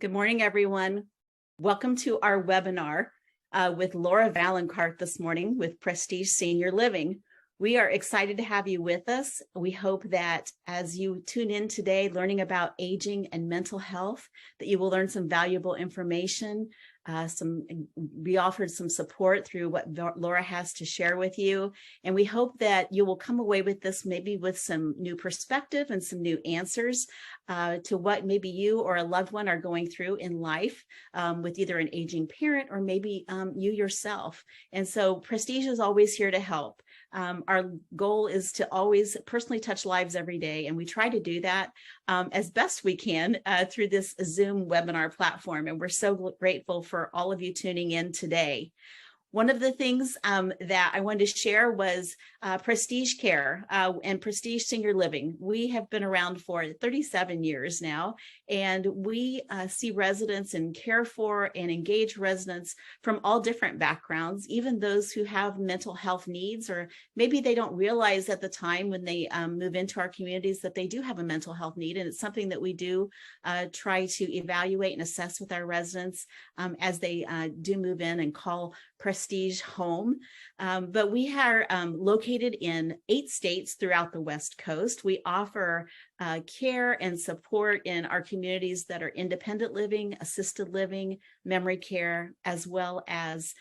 Good morning, everyone. Welcome to our webinar with Laura Vaillancourt this morning with Prestige Senior Living. We are excited to have you with us. We hope that as you tune in today, learning about aging and mental health, that you will learn some valuable information. We offered some support through what Laura has to share with you. And we hope that you will come away with this maybe with some new perspective and some new answers to what maybe you or a loved one are going through in life with either an aging parent or maybe you yourself. And so Prestige is always here to help. Our goal is to always personally touch lives every day, and we try to do that as best we can through this Zoom webinar platform. And we're so grateful for all of you tuning in today. One of the things that I wanted to share was Prestige Care and Prestige Senior Living. We have been around for 37 years now, and we see residents and care for and engage residents from all different backgrounds, even those who have mental health needs, or maybe they don't realize at the time when they move into our communities that they do have a mental health need. And it's something that we do try to evaluate and assess with our residents as they do move in and call Prestige home. But we are located in 8 states throughout the West Coast. We offer care and support in our communities that are independent living, assisted living, memory care, as well as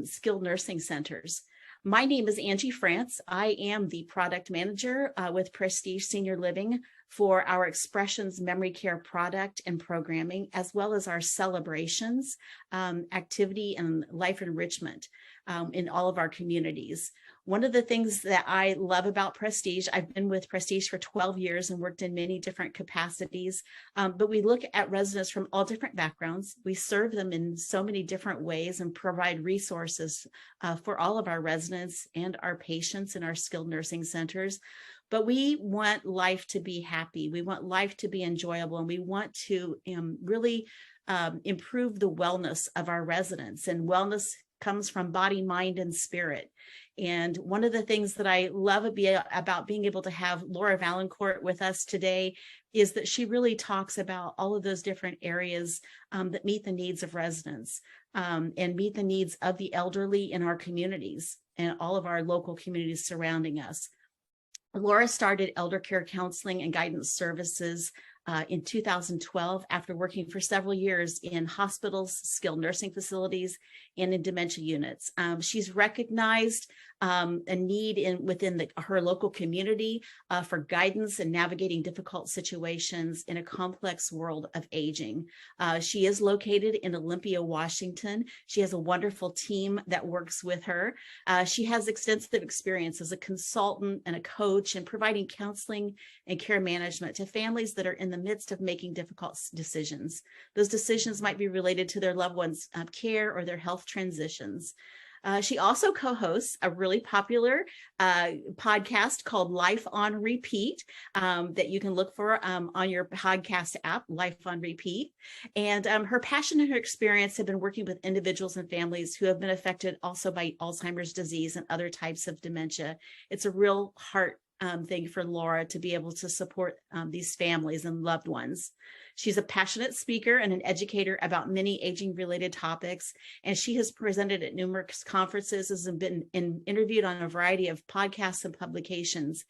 skilled nursing centers. My name is Angie France. I am the product manager with Prestige Senior Living for our Expressions Memory Care product and programming, as well as our celebrations, activity, and life enrichment in all of our communities. One of the things that I love about Prestige, I've been with Prestige for 12 years and worked in many different capacities, but we look at residents from all different backgrounds. We serve them in so many different ways and provide resources for all of our residents and our patients in our skilled nursing centers. But we want life to be happy. We want life to be enjoyable, and we want to really improve the wellness of our residents. And wellness comes from body, mind, and spirit. And one of the things that I love about being able to have Laura Vaillancourt with us today is that she really talks about all of those different areas that meet the needs of residents and meet the needs of the elderly in our communities and all of our local communities surrounding us. Laura started elder care counseling and guidance services in 2012 after working for several years in hospitals, skilled nursing facilities, and in dementia units. She's recognized a need within her local community for guidance and navigating difficult situations in a complex world of aging. She is located in Olympia, Washington. She has a wonderful team that works with her. She has extensive experience as a consultant and a coach in providing counseling and care management to families that are in the midst of making difficult decisions. Those decisions might be related to their loved ones' care or their health transitions. She also co-hosts a really popular podcast called Life on Repeat that you can look for on your podcast app, Life on Repeat. And her passion and her experience have been working with individuals and families who have been affected also by Alzheimer's disease and other types of dementia. It's a real heart thing for Laura to be able to support these families and loved ones. She's a passionate speaker and an educator about many aging-related topics, and she has presented at numerous conferences and been interviewed on a variety of podcasts and publications.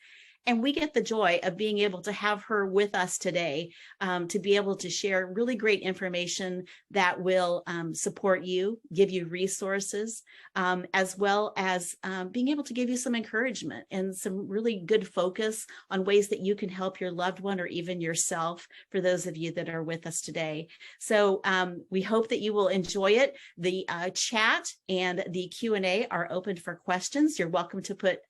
And we get the joy of being able to have her with us today to be able to share really great information that will support you, give you resources, as well as being able to give you some encouragement and some really good focus on ways that you can help your loved one or even yourself, for those of you that are with us today. So we hope that you will enjoy it. The chat and the Q&A are open for questions. You're welcome to put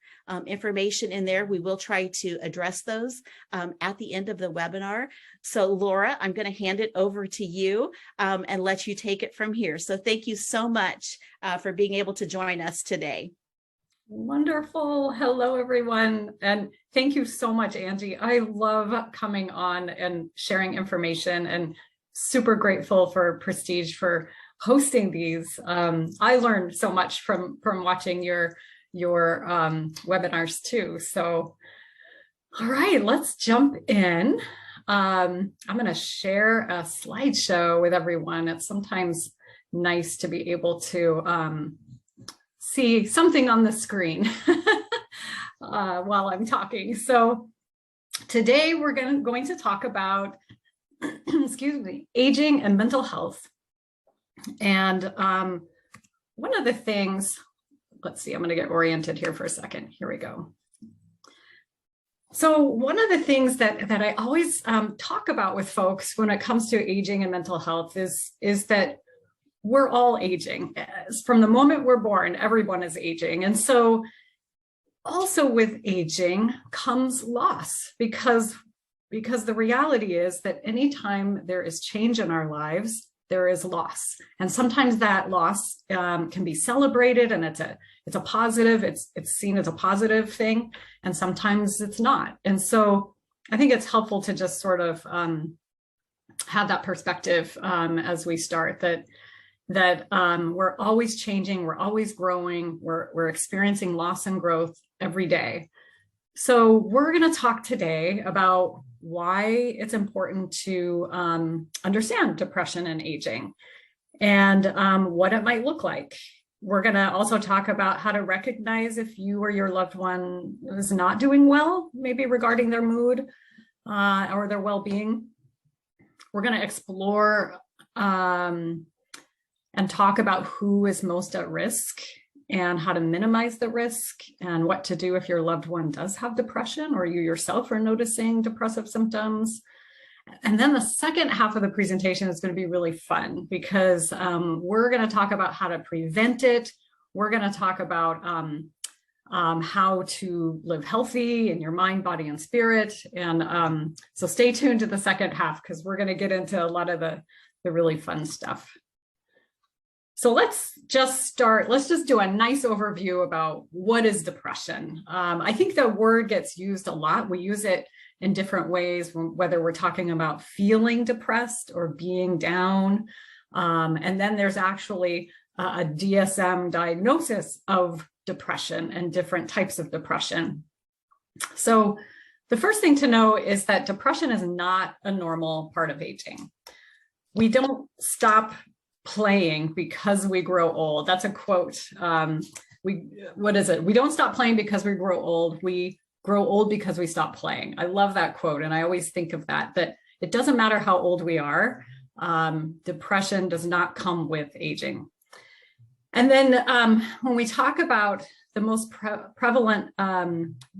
information in there. We will try to address those at the end of the webinar. So Laura, I'm going to hand it over to you and let you take it from here. So thank you so much for being able to join us today. Wonderful. Hello, everyone. And thank you so much, Angie. I love coming on and sharing information, and super grateful for Prestige for hosting these. I learned so much from watching your webinars too. So, all right, let's jump in. I'm going to share a slideshow with everyone. It's sometimes nice to be able to see something on the screen while I'm talking. So today we're going to talk about, excuse me, aging and mental health. And one of the things, let's see, I'm going to get oriented here for a second. Here we go. So one of the things that I always talk about with folks when it comes to aging and mental health is that we're all aging. From the moment we're born, everyone is aging. And so also with aging comes loss, because the reality is that anytime there is change in our lives, there is loss. And sometimes that loss can be celebrated, and it's a positive, it's seen as a positive thing, and sometimes it's not. And so I think it's helpful to just sort of have that perspective as we start, that we're always changing, we're always growing, we're experiencing loss and growth every day. So we're going to talk today about why it's important to understand depression and aging, and what it might look like. We're going to also talk about how to recognize if you or your loved one is not doing well, maybe regarding their mood or their well-being. We're going to explore and talk about who is most at risk and how to minimize the risk, and what to do if your loved one does have depression or you yourself are noticing depressive symptoms. And then the second half of the presentation is going to be really fun, because we're going to talk about how to prevent it. We're going to talk about how to live healthy in your mind, body, and spirit. And so stay tuned to the second half, because we're going to get into a lot of the really fun stuff. So let's just start. Let's just do a nice overview about what is depression. I think the word gets used a lot. We use it in different ways, whether we're talking about feeling depressed or being down. And then there's actually a DSM diagnosis of depression and different types of depression. So the first thing to know is that depression is not a normal part of aging. We don't stop playing because we grow old. That's a quote. What is it? We don't stop playing because we grow old. We grow old because we stop playing. I love that quote. And I always think of that it doesn't matter how old we are. Depression does not come with aging. And then when we talk about the most prevalent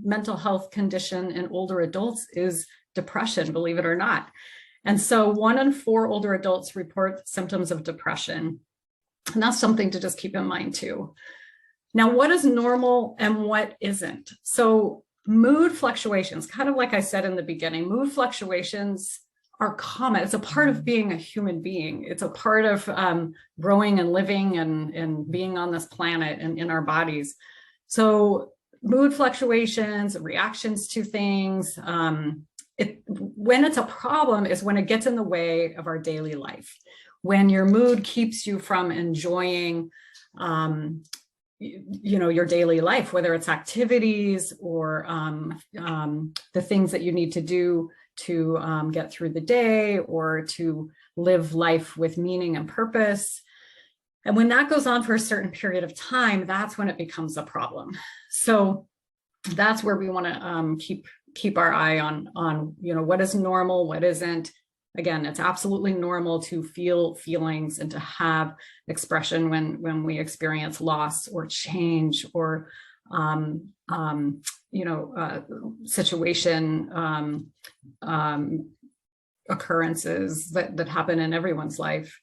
mental health condition in older adults is depression, believe it or not. And so 1 in 4 older adults report symptoms of depression. And that's something to just keep in mind too. Now, what is normal and what isn't? So mood fluctuations, kind of like I said in the beginning, mood fluctuations are common. It's a part of being a human being. It's a part of growing and living and being on this planet and in our bodies. So mood fluctuations, reactions to things, when it's a problem is when it gets in the way of our daily life. When your mood keeps you from enjoying, your daily life, whether it's activities or the things that you need to do to get through the day or to live life with meaning and purpose. And when that goes on for a certain period of time, that's when it becomes a problem. So that's where we want to keep our eye on what is normal, what isn't. Again, it's absolutely normal to feel feelings and to have expression when we experience loss or change or situation occurrences that happen in everyone's life.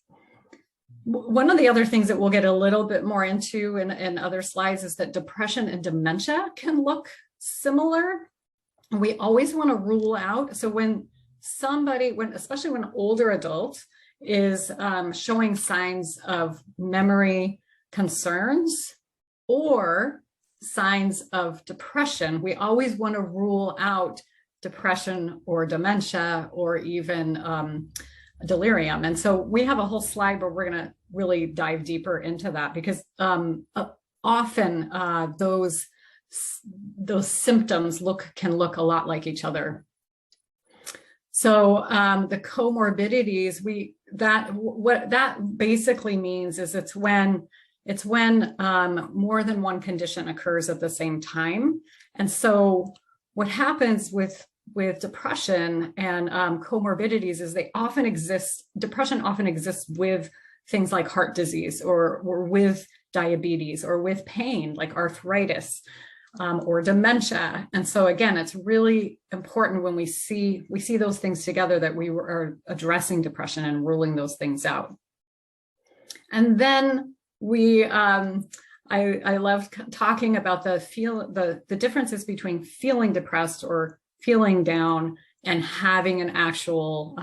One of the other things that we'll get a little bit more into in other slides is that depression and dementia can look similar. We always want to rule out. So when especially when an older adult is showing signs of memory concerns or signs of depression, we always want to rule out depression or dementia or even delirium. And so we have a whole slide where we're going to really dive deeper into that, because often those symptoms can look a lot like each other. So the comorbidities, what that basically means is it's when more than one condition occurs at the same time. And so what happens with depression and comorbidities is depression often exists with things like heart disease or with diabetes or with pain like arthritis or dementia. And so again, it's really important when we see those things together that we are addressing depression and ruling those things out. And then I love talking about the differences between feeling depressed or feeling down and having an actual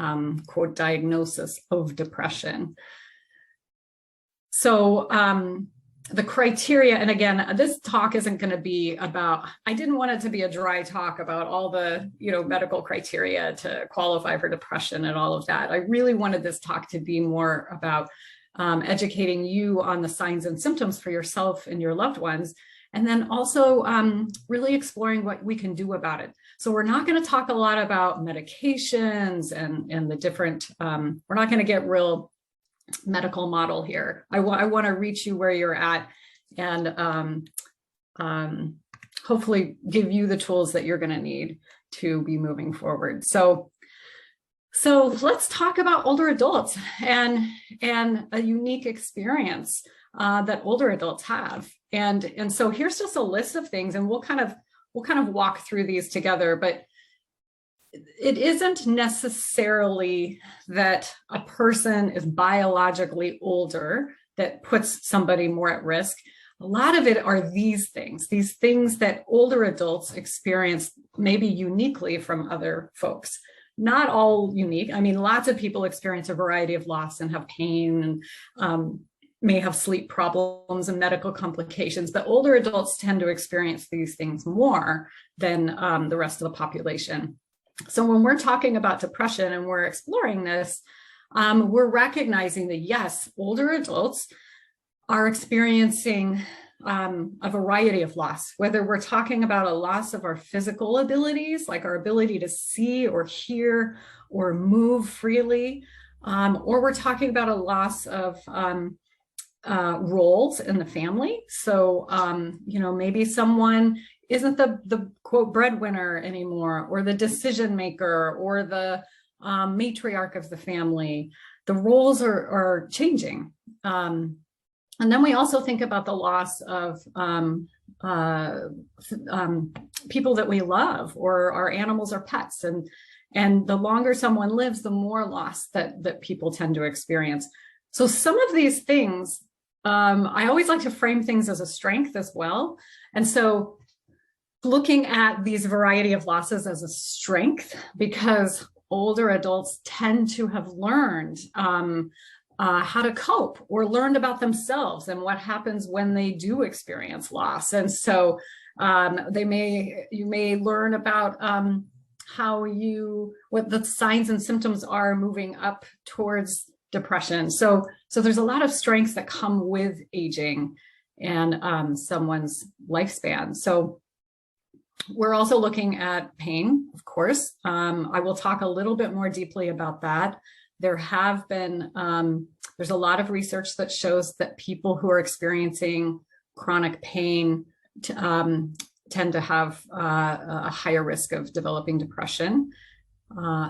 quote diagnosis of depression. So the criteria, and again, this talk isn't going to be about, I didn't want it to be a dry talk about all the medical criteria to qualify for depression and all of that. I really wanted this talk to be more about educating you on the signs and symptoms for yourself and your loved ones, and then also really exploring what we can do about it. So we're not going to talk a lot about medications and the different, we're not going to get real medical model here. I want to reach you where you're at and hopefully give you the tools that you're going to need to be moving forward. So let's talk about older adults and a unique experience that older adults have. And so here's just a list of things, and we'll kind of walk through these together, but it isn't necessarily that a person is biologically older that puts somebody more at risk. A lot of it are these things that older adults experience maybe uniquely from other folks. Not all unique. I mean, lots of people experience a variety of loss and have pain and may have sleep problems and medical complications, but older adults tend to experience these things more than the rest of the population. So when we're talking about depression and we're exploring this, we're recognizing that yes, older adults are experiencing a variety of loss, whether we're talking about a loss of our physical abilities, like our ability to see or hear or move freely, or we're talking about a loss of roles in the family. So, maybe someone isn't the quote breadwinner anymore, or the decision maker, or the matriarch of the family. The roles are changing. And then we also think about the loss of people that we love, or our animals or pets. And the longer someone lives, the more loss that people tend to experience. So some of these things, I always like to frame things as a strength as well. And so looking at these variety of losses as a strength, because older adults tend to have learned how to cope, or learned about themselves and what happens when they do experience loss. And so you may learn about what the signs and symptoms are moving up towards depression. So there's a lot of strengths that come with aging and someone's lifespan. So we're also looking at pain, of course. I will talk a little bit more deeply about that. There's a lot of research that shows that people who are experiencing chronic pain tend to have a higher risk of developing depression.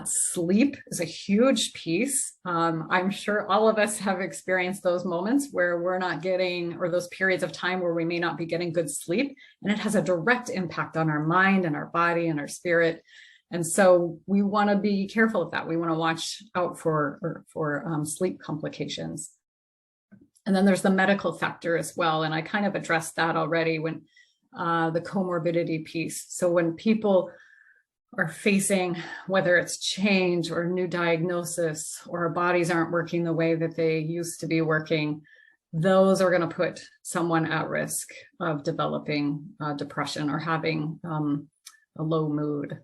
Sleep is a huge piece. I'm sure all of us have experienced those moments where we're not getting, or those periods of time where we may not be getting good sleep, and it has a direct impact on our mind and our body and our spirit. And so we want to be careful of that. We want to watch out for sleep complications. And then there's the medical factor as well. And I kind of addressed that already when the comorbidity piece. So when people are facing, whether it's change or new diagnosis, or our bodies aren't working the way that they used to be working, those are going to put someone at risk of developing depression or having a low mood.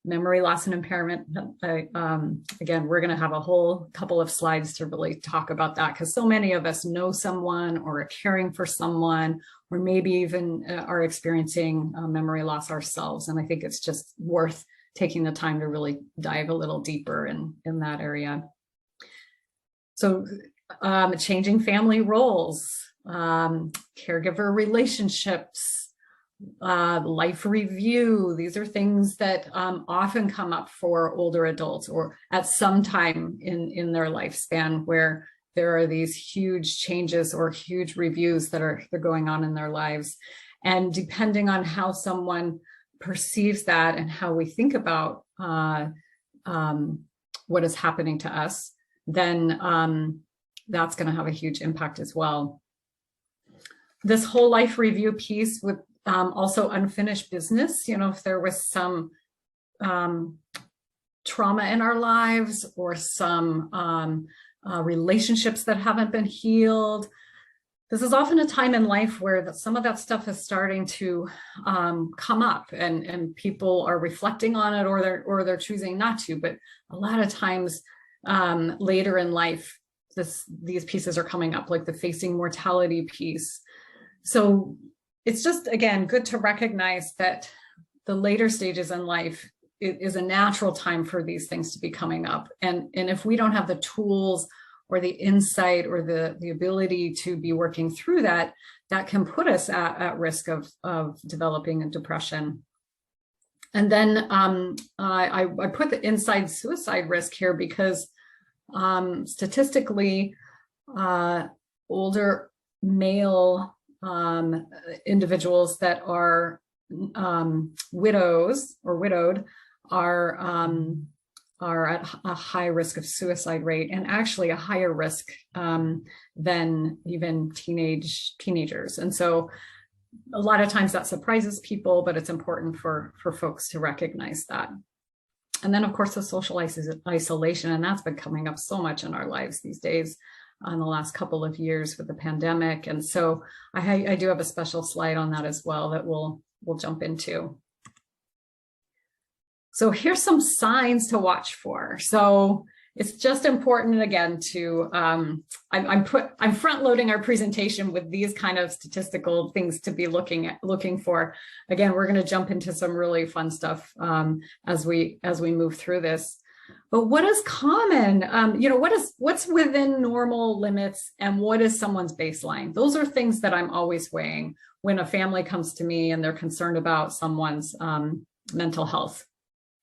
Memory loss and impairment. Again, we're going to have a whole couple of slides to really talk about that, because so many of us know someone or are caring for someone, or maybe even are experiencing memory loss ourselves. And I think it's just worth taking the time to really dive a little deeper in that area. So changing family roles, caregiver relationships, life review. These are things that often come up for older adults or at some time in their lifespan where there are these huge changes or huge reviews that are going on in their lives. And depending on how someone perceives that and how we think about what is happening to us, then that's going to have a huge impact as well. This whole life review piece with also unfinished business, if there was some trauma in our lives or some relationships that haven't been healed. This is often a time in life where some of that stuff is starting to come up and people are reflecting on it or they're choosing not to. But a lot of times later in life, these pieces are coming up, like the facing mortality piece. So it's just, again, good to recognize that the later stages in life is a natural time for these things to be coming up. And if we don't have the tools or the insight or the ability to be working through that, that can put us at risk of developing a depression. And then I put the inside suicide risk here because statistically, older male individuals that are widows or widowed are at a high risk of suicide rate, and actually a higher risk than even teenagers. And so a lot of times that surprises people, but it's important for folks to recognize that. And then of course the social isolation, and that's been coming up so much in our lives these days in the last couple of years with the pandemic. And so I do have a special slide on that as well that we'll jump into. So here's some signs to watch for. So it's just important, again, to I'm front loading our presentation with these kind of statistical things to be looking for. Again, we're going to jump into some really fun stuff as we move through this. But what is common? What's within normal limits, and what is someone's baseline? Those are things that I'm always weighing when a family comes to me and they're concerned about someone's mental health.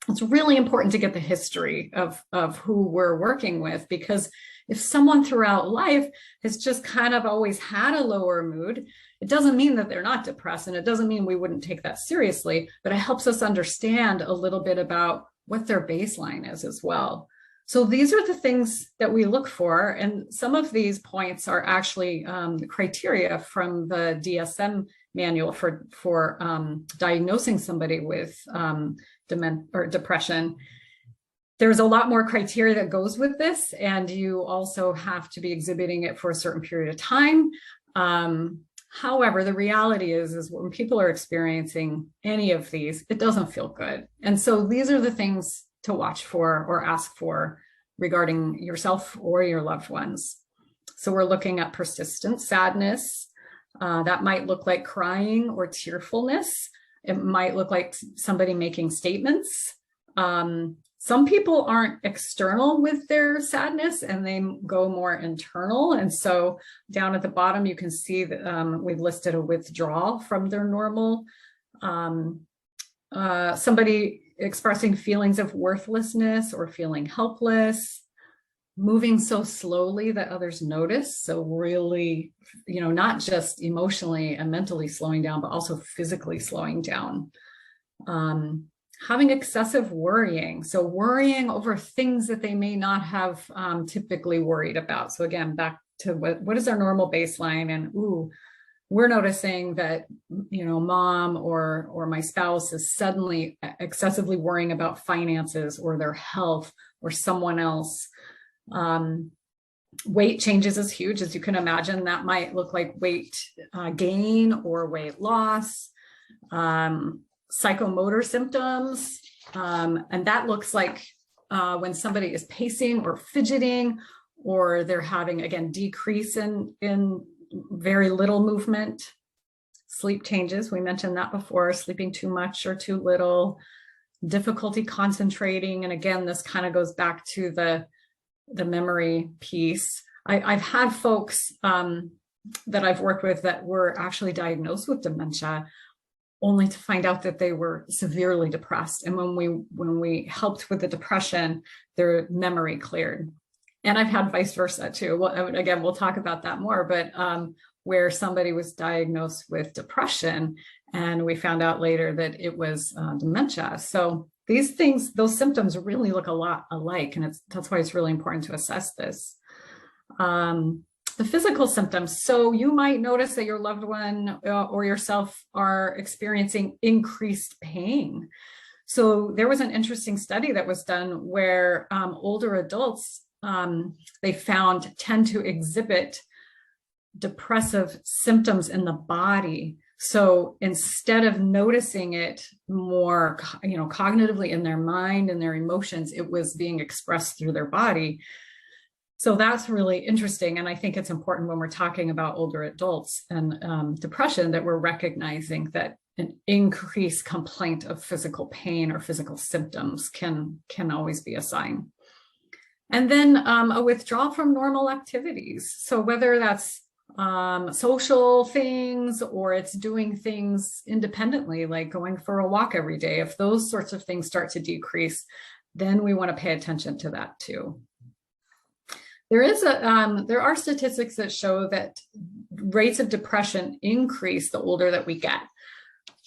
It's really important to get the history of who we're working with, because if someone throughout life has just kind of always had a lower mood, it doesn't mean that they're not depressed, and it doesn't mean we wouldn't take that seriously, but it helps us understand a little bit about what their baseline is as well. So these are the things that we look for, and some of these points are actually criteria from the DSM manual for diagnosing somebody with depression. There's a lot more criteria that goes with this, and you also have to be exhibiting it for a certain period of time. However, the reality is when people are experiencing any of these, it doesn't feel good. And so these are the things to watch for or ask for regarding yourself or your loved ones. So we're looking at persistent sadness. That might look like crying or tearfulness. It might look like somebody making statements. Some people aren't external with their sadness and they go more internal. And so down at the bottom, you can see that we've listed a withdrawal from their normal. Somebody expressing feelings of worthlessness or feeling helpless, moving so slowly that others notice. So really, not just emotionally and mentally slowing down, but also physically slowing down. Having excessive worrying. So worrying over things that they may not have typically worried about. So again, back to what is our normal baseline? And we're noticing that, mom or my spouse is suddenly excessively worrying about finances or their health or someone else. Weight changes is huge. As you can imagine, that might look like weight gain or weight loss. Psychomotor symptoms, and that looks like when somebody is pacing or fidgeting, or they're having, again, decrease in very little movement. Sleep changes, we mentioned that before, sleeping too much or too little. difficulty concentrating. And again, this kind of goes back to the memory piece. I've had folks that I've worked with that were actually diagnosed with dementia, only to find out that they were severely depressed. And when we helped with the depression, their memory cleared. And I've had vice versa too. Well, again, we'll talk about that more, but where somebody was diagnosed with depression and we found out later that it was dementia. So these things, those symptoms really look a lot alike. And that's why it's really important to assess this. The physical symptoms. So you might notice that your loved one or yourself are experiencing increased pain. So there was an interesting study that was done where older adults, they found, tend to exhibit depressive symptoms in the body. So instead of noticing it more, cognitively in their mind and their emotions, it was being expressed through their body. So that's really interesting. And I think it's important when we're talking about older adults and depression that we're recognizing that an increased complaint of physical pain or physical symptoms can always be a sign. And then a withdrawal from normal activities. So whether that's social things or it's doing things independently, like going for a walk every day, if those sorts of things start to decrease, then we want to pay attention to that too. There are statistics that show that rates of depression increase the older that we get.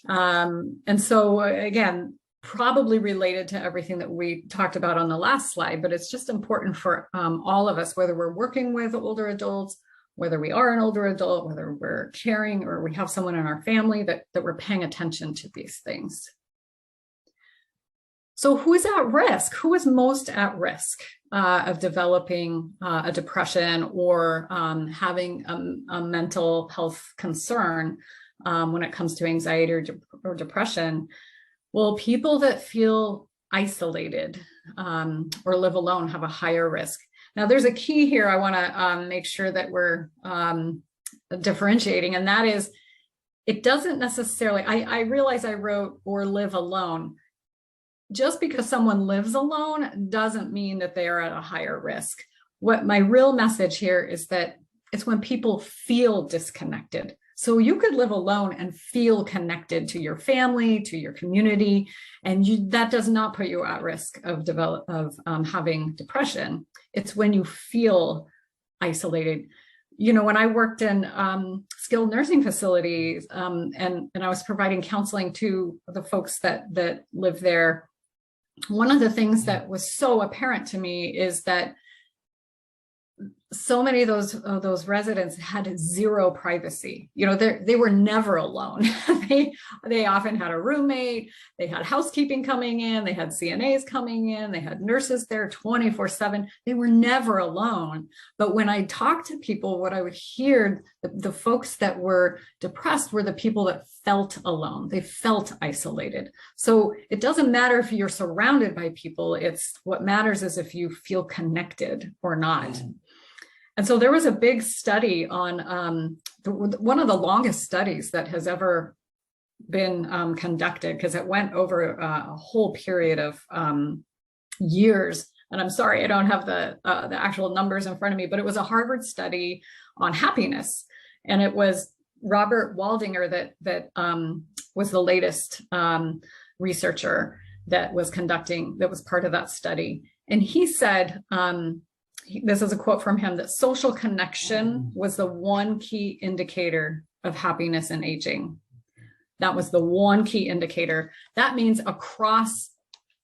And so again, probably related to everything that we talked about on the last slide, but it's just important for all of us, whether we're working with older adults, whether we are an older adult, whether we're caring or we have someone in our family, that we're paying attention to these things. So who is at risk? Who is most at risk of developing a depression or having a mental health concern when it comes to anxiety or depression? Well, people that feel isolated or live alone have a higher risk. Now, there's a key here I want to make sure that we're differentiating, and that is, it doesn't necessarily, I realize I wrote or live alone. Just because someone lives alone doesn't mean that they are at a higher risk. What my real message here is that it's when people feel disconnected. So you could live alone and feel connected to your family, to your community, and that does not put you at risk of having depression. It's when you feel isolated. When I worked in skilled nursing facilities and I was providing counseling to the folks that live there, one of the things that was so apparent to me is that so many of those residents had zero privacy. They were never alone. They often had a roommate, they had housekeeping coming in, they had CNAs coming in, they had nurses there 24/7. They were never alone. But when I talked to people, what I would hear, the folks that were depressed were the people that felt alone. They felt isolated. So it doesn't matter if you're surrounded by people. It's what matters is if you feel connected or not. And so there was a big study on one of the longest studies that has ever been conducted, because it went over a whole period of years. And I'm sorry, I don't have the actual numbers in front of me, but it was a Harvard study on happiness. And it was Robert Waldinger that was the latest researcher that was part of that study. And he said, this is a quote from him, that social connection was the one key indicator of happiness and aging. That was the one key indicator. That means across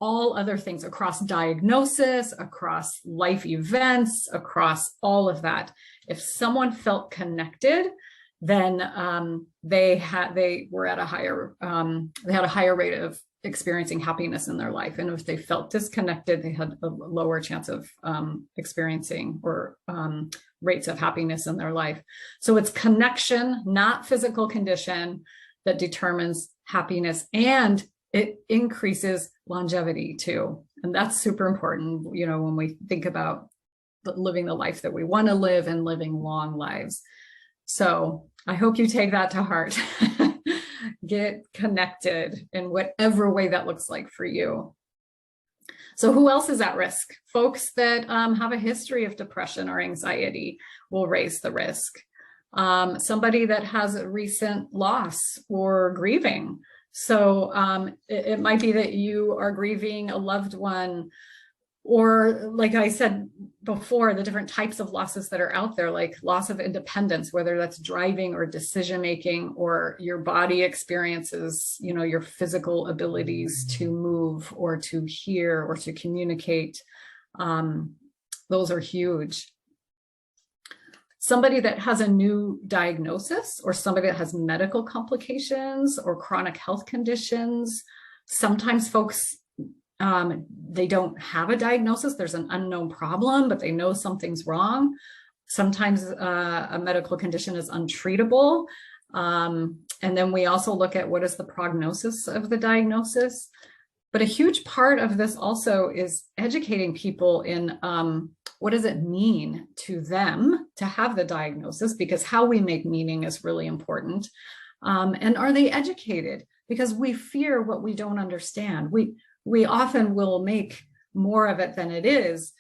all other things, across diagnosis, across life events, across all of that. If someone felt connected, then they had a higher rate of experiencing happiness in their life. And if they felt disconnected, they had a lower chance of experiencing or rates of happiness in their life. So it's connection, not physical condition, that determines happiness, and it increases longevity too. And that's super important, when we think about living the life that we want to live and living long lives. So I hope you take that to heart. get connected in whatever way that looks like for you. So who else is at risk? Folks that have a history of depression or anxiety will raise the risk. Somebody that has a recent loss or grieving. So it might be that you are grieving a loved one, or like I said before, the different types of losses that are out there, like loss of independence, whether that's driving or decision making, or your body experiences, you know, your physical abilities to move or to hear or to communicate. Those are huge. Somebody that has a new diagnosis, or somebody that has medical complications or chronic health conditions. Sometimes folks, they don't have a diagnosis. There's an unknown problem, but they know something's wrong. Sometimes a medical condition is untreatable. And then we also look at what is the prognosis of the diagnosis. But a huge part of this also is educating people in what does it mean to them to have the diagnosis, because how we make meaning is really important. And are they educated? Because we fear what we don't understand. We often will make more of it than it is.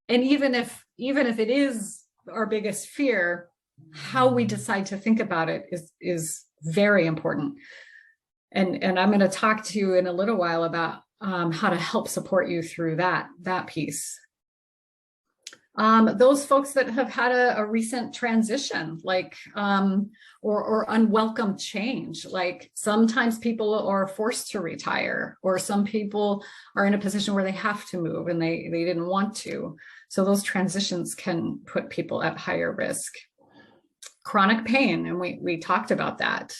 And even if it is our biggest fear, how we decide to think about it is very important. And I'm going to talk to you in a little while about how to help support you through that piece. Those folks that have had a recent transition, like, or unwelcome change, like sometimes people are forced to retire, or some people are in a position where they have to move and they didn't want to. So those transitions can put people at higher risk. Chronic pain, and we talked about that.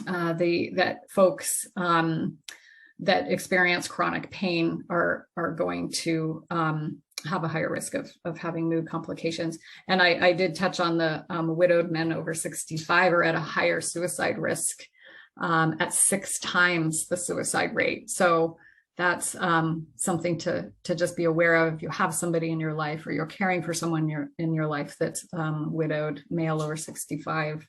That folks that experience chronic pain are going to have a higher risk of having mood complications. And I did touch on the widowed men over 65 are at a higher suicide risk at 6 times the suicide rate. So that's something to just be aware of if you have somebody in your life, or you're caring for someone in your life that's widowed, male over 65.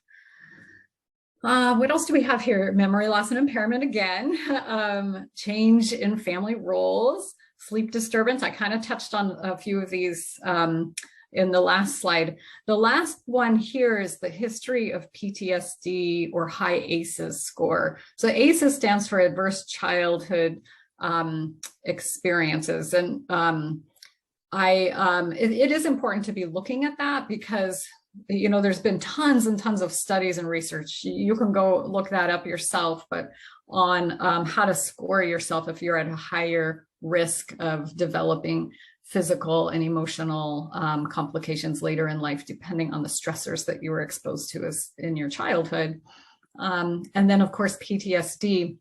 What else do we have here? Memory loss and impairment again, change in family roles, sleep disturbance. I kind of touched on a few of these in the last slide. The last one here is the history of PTSD or high ACEs score. So ACEs stands for Adverse Childhood Experiences. And it is important to be looking at that, because you know, there's been tons and tons of studies and research. You can go look that up yourself, but on how to score yourself if you're at a higher risk of developing physical and emotional complications later in life, depending on the stressors that you were exposed to as in your childhood. And then, of course, PTSD.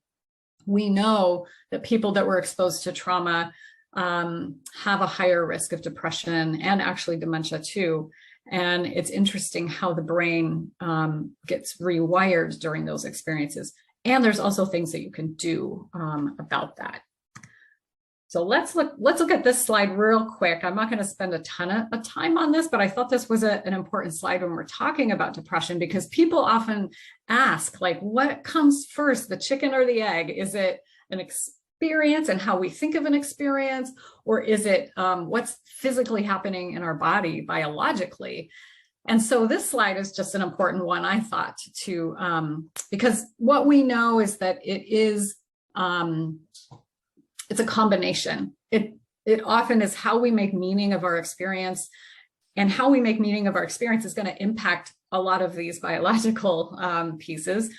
We know that people that were exposed to trauma have a higher risk of depression and actually dementia too. And it's interesting how the brain gets rewired during those experiences. And there's also things that you can do about that. So let's look at this slide real quick. I'm not going to spend a ton of time on this, but I thought this was an important slide when we're talking about depression, because people often ask, like, what comes first, the chicken or the egg? Is it an experience and how we think of an experience, or is it what's physically happening in our body biologically? And so this slide is just an important one, I thought, to because what we know is that it is it's a combination. It often is how we make meaning of our experience, and how we make meaning of our experience is going to impact a lot of these biological pieces.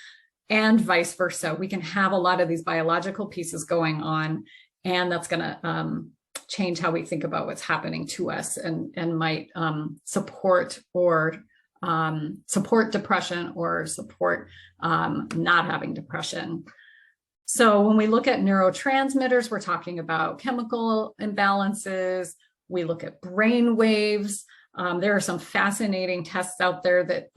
And vice versa. We can have a lot of these biological pieces going on, and that's going to change how we think about what's happening to us, and might support depression, or support not having depression. So when we look at neurotransmitters, we're talking about chemical imbalances. We look at brain waves. There are some fascinating tests out there that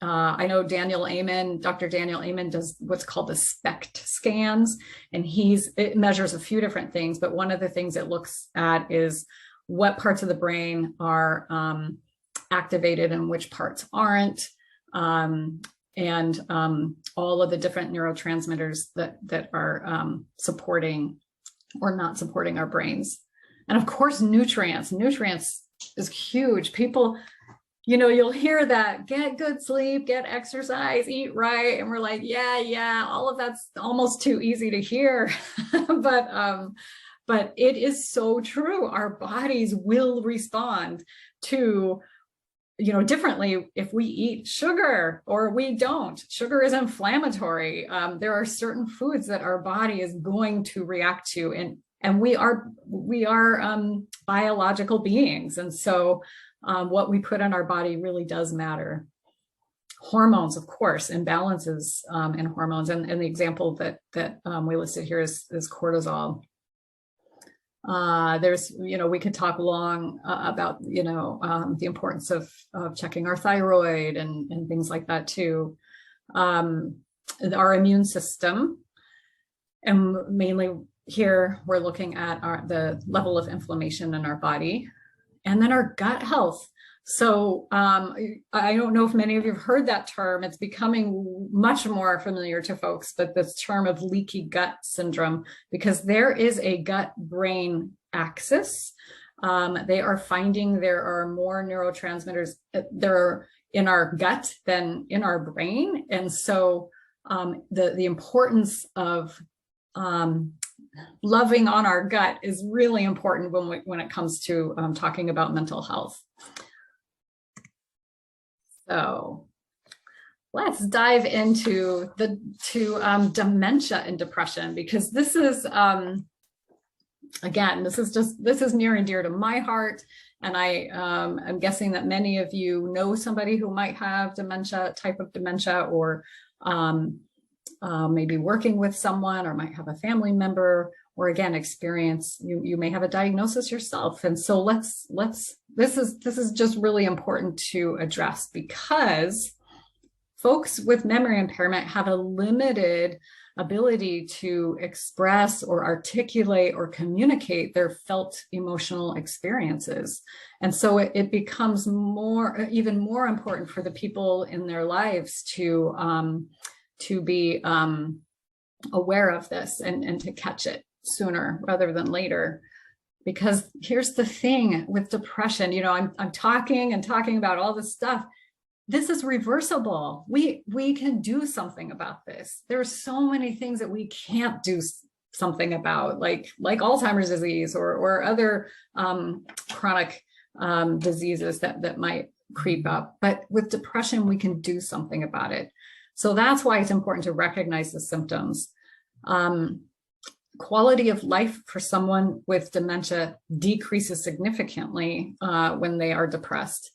I know Dr. Daniel Amen does what's called the SPECT scans, and it measures a few different things, but one of the things it looks at is what parts of the brain are activated and which parts aren't. and all of the different neurotransmitters that are supporting or not supporting our brains. And of course, nutrients is huge. People, you'll hear that, get good sleep, get exercise, eat right. And we're like, yeah, all of that's almost too easy to hear. But it is so true. Our bodies will respond to, differently if we eat sugar or we don't. Sugar is inflammatory. There are certain foods that our body is going to react to, and we are biological beings. And so what we put in our body really does matter. Hormones, of course, imbalances in hormones. And the example that we listed here is cortisol. There's, we could talk long about, the importance of checking our thyroid and things like that too. Our immune system, and mainly here we're looking at the level of inflammation in our body, and then our gut health. So I don't know if many of you have heard that term. It's becoming much more familiar to folks, but this term of leaky gut syndrome, because there is a gut-brain axis. They are finding there are more neurotransmitters there are in our gut than in our brain. And so the importance of loving on our gut is really important when it comes to talking about mental health. So let's dive into dementia and depression, because this is, again, this is near and dear to my heart. And I'm guessing that many of you know somebody who might have type of dementia, or maybe working with someone, or might have a family member, or again, you may have a diagnosis yourself. And so this is just really important to address, because folks with memory impairment have a limited ability to express or articulate or communicate their felt emotional experiences. And so it becomes even more important for the people in their lives to be aware of this and to catch it sooner rather than later. Because here's the thing with depression, I'm talking about all this stuff. This is reversible. We can do something about this. There are so many things that we can't do something about, like Alzheimer's disease or other chronic diseases that might creep up. But with depression, we can do something about it. So that's why it's important to recognize the symptoms. Quality of life for someone with dementia decreases significantly when they are depressed.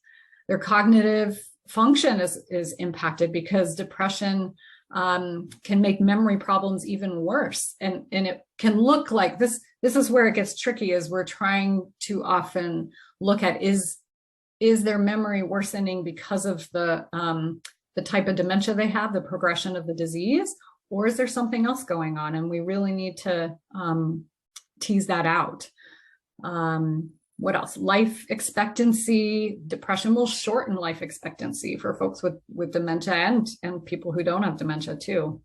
Their cognitive function is impacted, because depression can make memory problems even worse. And it can look like this is where it gets tricky, is we're trying to often look at, is their memory worsening because of the type of dementia they have, the progression of the disease, or is there something else going on? And we really need to tease that out. What else? Life expectancy. Depression will shorten life expectancy for folks with dementia and people who don't have dementia too.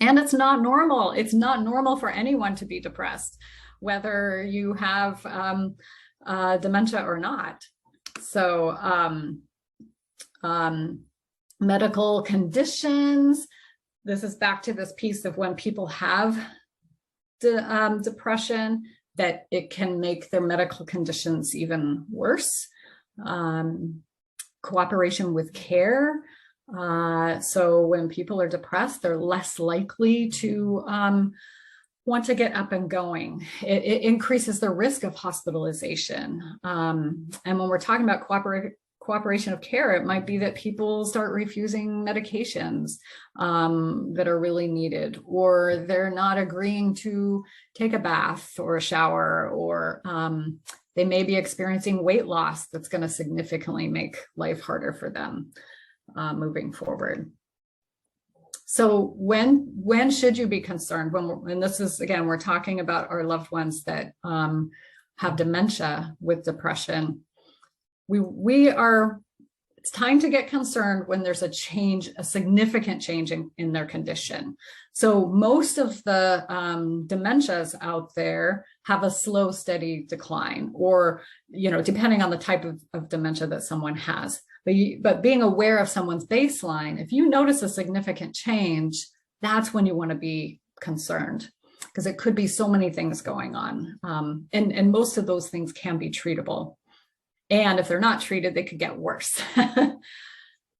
And it's not normal. It's not normal for anyone to be depressed, whether you have dementia or not. So medical conditions. This is back to this piece of when people have depression, that it can make their medical conditions even worse. Cooperation with care. So when people are depressed, they're less likely to want to get up and going. It increases the risk of hospitalization. And when we're talking about cooperation of care, it might be that people start refusing medications that are really needed, or they're not agreeing to take a bath or a shower, or they may be experiencing weight loss that's going to significantly make life harder for them moving forward. So when should you be concerned? And this is, again, we're talking about our loved ones that have dementia with depression. We are It's time to get concerned when there's a change, a significant change in their condition. So most of the dementias out there have a slow, steady decline, or, depending on the type of dementia that someone has. But being aware of someone's baseline, if you notice a significant change, that's when you want to be concerned, because it could be so many things going on. And most of those things can be treatable. And if they're not treated, they could get worse.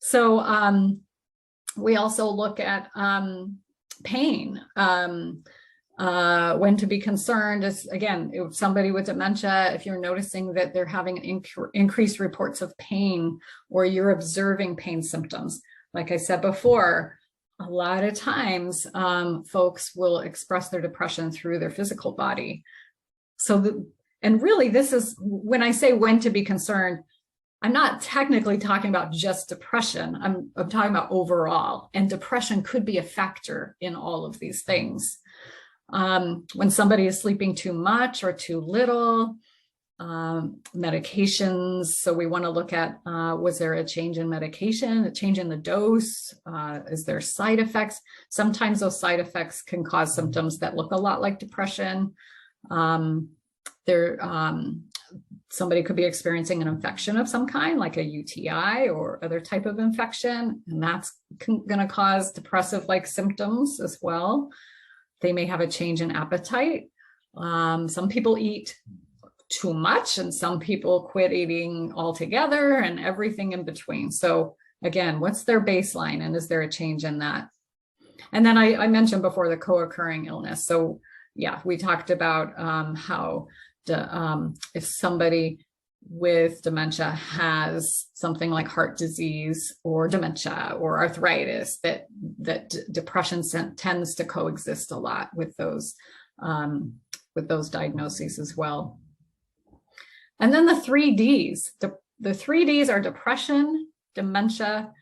So we also look at pain. When to be concerned is, again, if somebody with dementia, if you're noticing that they're having increased reports of pain, or you're observing pain symptoms. Like I said before, a lot of times folks will express their depression through their physical body. And really, this is when I say when to be concerned, I'm not technically talking about just depression. I'm talking about overall. And depression could be a factor in all of these things. When somebody is sleeping too much or too little, medications. So we want to look at, was there a change in medication, a change in the dose? Is there side effects? Sometimes those side effects can cause symptoms that look a lot like depression. Somebody could be experiencing an infection of some kind, like a UTI or other type of infection, and that's going to cause depressive-like symptoms as well. They may have a change in appetite. Some people eat too much, and some people quit eating altogether, and everything in between. So again, what's their baseline, and is there a change in that? And then I mentioned before the co-occurring illness. So yeah, we talked about how if somebody with dementia has something like heart disease or dementia or arthritis, that depression tends to coexist a lot with those diagnoses as well. And then the 3Ds. The 3Ds are depression, dementia,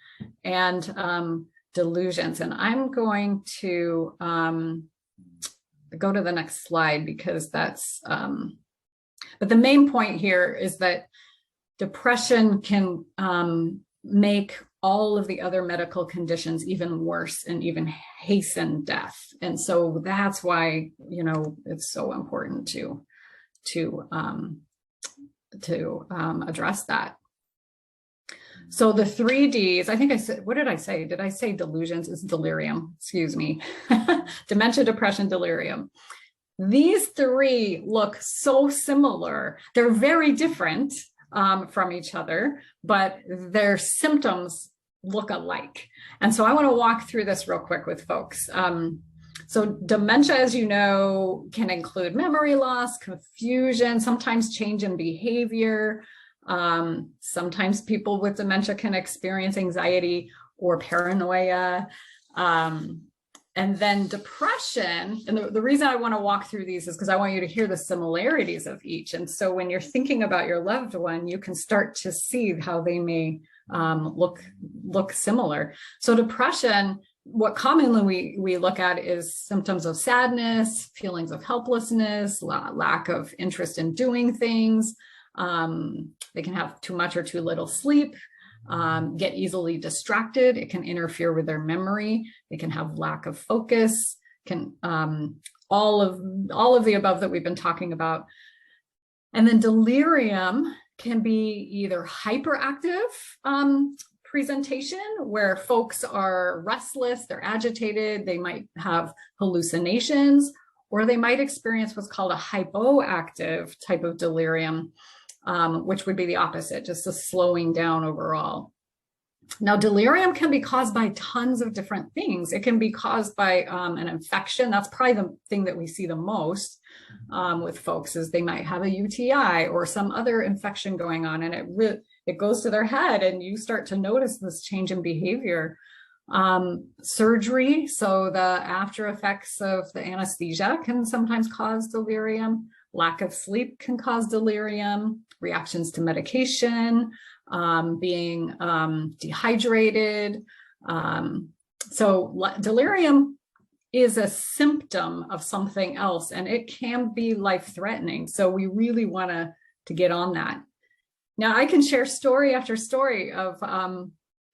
and delusions. And I'm going to go to the next slide, because that's, but the main point here is that depression can make all of the other medical conditions even worse and even hasten death. And so that's why, it's so important to address that. So the 3Ds, I think I said, what did I say? Did I say delusions? It's delirium, excuse me. Dementia, depression, delirium. These three look so similar. They're very different from each other, but their symptoms look alike. And so I want to walk through this real quick with folks. So dementia, as you know, can include memory loss, confusion, sometimes change in behavior. Sometimes people with dementia can experience anxiety or paranoia. And then depression, and the reason I want to walk through these is because I want you to hear the similarities of each. And so when you're thinking about your loved one, you can start to see how they may look similar. So depression, what commonly we look at is symptoms of sadness, feelings of helplessness, lack of interest in doing things. They can have too much or too little sleep, get easily distracted. It can interfere with their memory. They can have lack of focus, can all of the above that we've been talking about. And then delirium can be either hyperactive presentation, where folks are restless, they're agitated, they might have hallucinations, or they might experience what's called a hypoactive type of delirium, which would be the opposite, just a slowing down overall. Now, delirium can be caused by tons of different things. It can be caused by an infection. That's probably the thing that we see the most with folks, is they might have a UTI or some other infection going on, and it goes to their head, and you start to notice this change in behavior. Surgery, so the after effects of the anesthesia can sometimes cause delirium. Lack of sleep can cause delirium. Reactions to medication, being dehydrated. So delirium is a symptom of something else, and it can be life-threatening. So we really want to get on that. Now I can share story after story of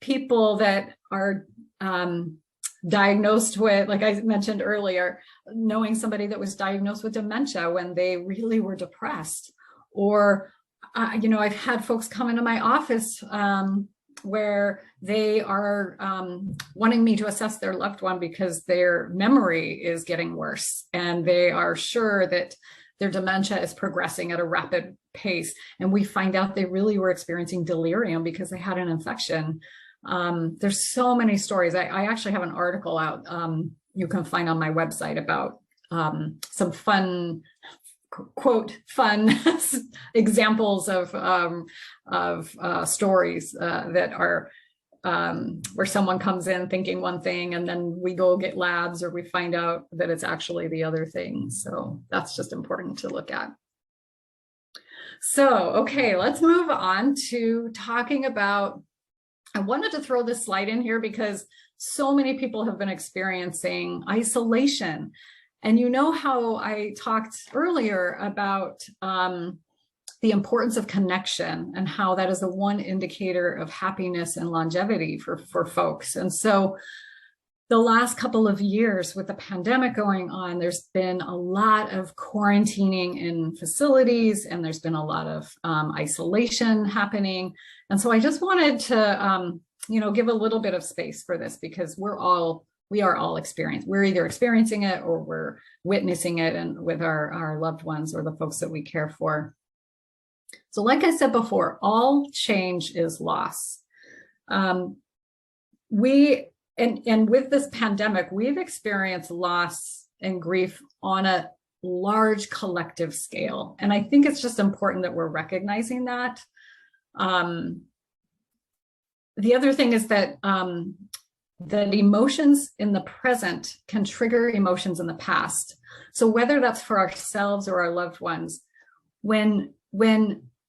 people that are diagnosed with, like I mentioned earlier, knowing somebody that was diagnosed with dementia when they really were depressed. Or, I've had folks come into my office where they are wanting me to assess their loved one because their memory is getting worse and they are sure that their dementia is progressing at a rapid pace. And we find out they really were experiencing delirium because they had an infection. There's so many stories. I actually have an article out you can find on my website about some fun, quote, fun examples of stories that are where someone comes in thinking one thing and then we go get labs or we find out that it's actually the other thing. So that's just important to look at. So, okay, let's move on to talking about, I wanted to throw this slide in here because so many people have been experiencing isolation. And you know how I talked earlier about the importance of connection and how that is the one indicator of happiness and longevity for folks. And so the last couple of years with the pandemic going on, there's been a lot of quarantining in facilities and there's been a lot of isolation happening. And so I just wanted to, give a little bit of space for this because we are all experiencing, we're either experiencing it or we're witnessing it and with our loved ones or the folks that we care for. So like I said before, all change is loss. And with this pandemic, we've experienced loss and grief on a large collective scale. And I think it's just important that we're recognizing that. The other thing is that emotions in the present can trigger emotions in the past. So whether that's for ourselves or our loved ones, when